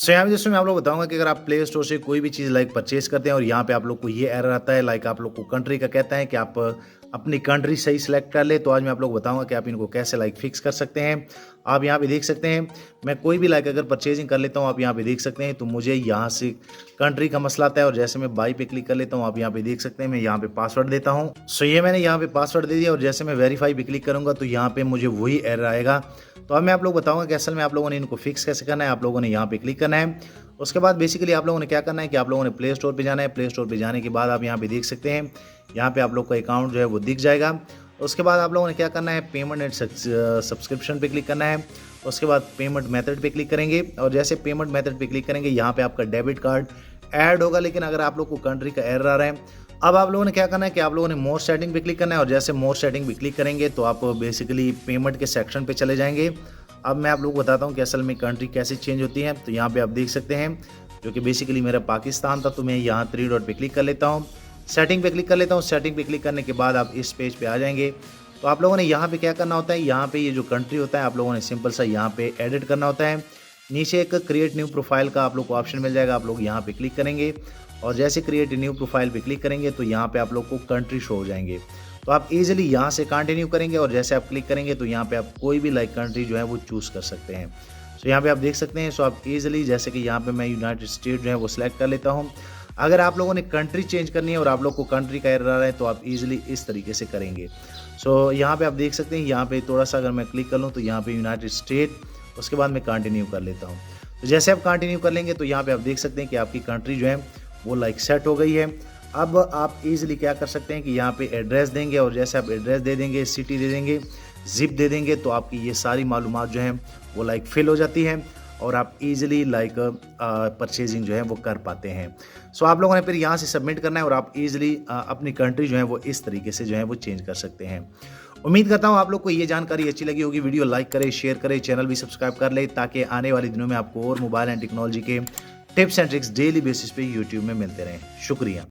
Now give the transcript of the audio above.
सो यहाँ पे दोस्तों मैं आप लोग को बताऊंगा कि अगर आप प्ले स्टोर से कोई भी चीज़ लाइक परचेज करते हैं और यहाँ पे आप लोग को ये एरर आता है, लाइक आप लोग को कंट्री का कहता है कि आप अपनी कंट्री सही सिलेक्ट कर ले, तो आज मैं आप लोग को बताऊंगा कि आप इनको कैसे लाइक फिक्स कर सकते हैं। आप यहाँ पे देख सकते हैं, मैं कोई भी लाइक अगर परचेजिंग कर लेता हूँ, आप यहाँ पे देख सकते हैं, तो मुझे यहाँ से कंट्री का मसला आता है और जैसे मैं बाई पे क्लिक कर लेता हूँ, आप यहाँ पे देख सकते हैं, मैं यहाँ पे पासवर्ड देता हूँ। सो ये मैंने यहाँ पे पासवर्ड दे दिया और जैसे मैं वेरीफाई पे क्लिक करूँगा तो यहाँ पे मुझे वही एरर आएगा। तो अब मैं आप लोग बताऊंगा कि असल में आप लोगों ने इनको फिक्स कैसे करना है। आप लोगों ने यहाँ पे क्लिक करना है, उसके बाद बेसिकली आप लोगों ने क्या करना है कि आप लोगों ने प्ले स्टोर पे जाना है। प्ले स्टोर पे जाने के बाद आप यहाँ पे देख सकते हैं, यहाँ पे आप लोग का अकाउंट जो है वो दिख जाएगा। उसके बाद आप लोगों ने क्या करना है, पेमेंट एंड सब्सक्रिप्शन पे क्लिक करना है। उसके बाद पेमेंट मेथड पे क्लिक करेंगे और जैसे पेमेंट मेथड पे क्लिक करेंगे यहाँ पे आपका डेबिट कार्ड ऐड होगा, लेकिन अगर आप लोग को कंट्री का एरर आ रहा है, अब आप लोगों ने क्या करना है कि आप लोगों ने मोर सेटिंग पे क्लिक करना है और जैसे मोर सेटिंग पे क्लिक करेंगे तो आप बेसिकली पेमेंट के सेक्शन पे चले जाएंगे। अब मैं आप लोगों को बताता हूँ कि असल में कंट्री कैसे चेंज होती है। तो यहाँ पे आप देख सकते हैं, जो कि बेसिकली मेरा पाकिस्तान था, तो मैं यहाँ 3 डॉट पे क्लिक कर लेता हूँ, सेटिंग पे क्लिक कर लेता हूँ। सेटिंग पे क्लिक करने के बाद आप इस पेज पे आ जाएंगे। तो आप लोगों ने यहाँ पे क्या करना होता है, यहाँ पे ये जो कंट्री होता है आप लोगों ने सिंपल सा यहाँ पे एडिट करना होता है। नीचे एक क्रिएट न्यू प्रोफाइल का आप लोग को ऑप्शन मिल जाएगा, आप लोग यहाँ पे क्लिक करेंगे और जैसे क्रिएट न्यू प्रोफाइल पे क्लिक करेंगे तो यहाँ पे आप लोग को कंट्री शो हो जाएंगे। तो आप इजीली यहाँ से कंटिन्यू करेंगे और जैसे आप क्लिक करेंगे तो यहाँ पे आप कोई भी लाइक कंट्री जो है वो चूज़ कर सकते हैं। सो यहाँ पे आप देख सकते हैं, सो आप इजीली जैसे कि यहाँ पे मैं यूनाइटेड स्टेट जो है वो सिलेक्ट कर लेता हूँ। अगर आप लोगों ने कंट्री चेंज करनी है और आप लोग को कंट्री का एरर आ रहा है तो आप इजीली इस तरीके से करेंगे। सो यहाँ पे आप देख सकते हैं, यहाँ पे थोड़ा सा अगर मैं क्लिक कर लूँ तो यहाँ पे यूनाइटेड स्टेट, उसके बाद मैं कंटिन्यू कर लेता हूँ। तो जैसे आप कंटिन्यू कर लेंगे तो यहाँ पे आप देख सकते हैं कि आपकी कंट्री जो है वो लाइक सेट हो गई है। अब आप इजीली क्या कर सकते हैं कि यहाँ पे एड्रेस देंगे और जैसे आप एड्रेस दे देंगे, सिटी दे देंगे, जिप दे देंगे, तो आपकी ये सारी मालूमात जो हैं वो लाइक फिल हो जाती है और आप इजीली लाइक परचेजिंग जो है वो कर पाते हैं। सो आप लोगों ने फिर यहाँ से सबमिट करना है और आप इजीली अपनी कंट्री जो है वो इस तरीके से जो है वो चेंज कर सकते हैं। उम्मीद करता हूँ आप लोग को ये जानकारी अच्छी लगी होगी। वीडियो लाइक करें, शेयर करें, चैनल भी सब्सक्राइब कर ले ताकि आने वाले दिनों में आपको और मोबाइल एंड टेक्नोलॉजी के tips and tricks daily basis पे यूट्यूब में मिलते रहें। शुक्रिया।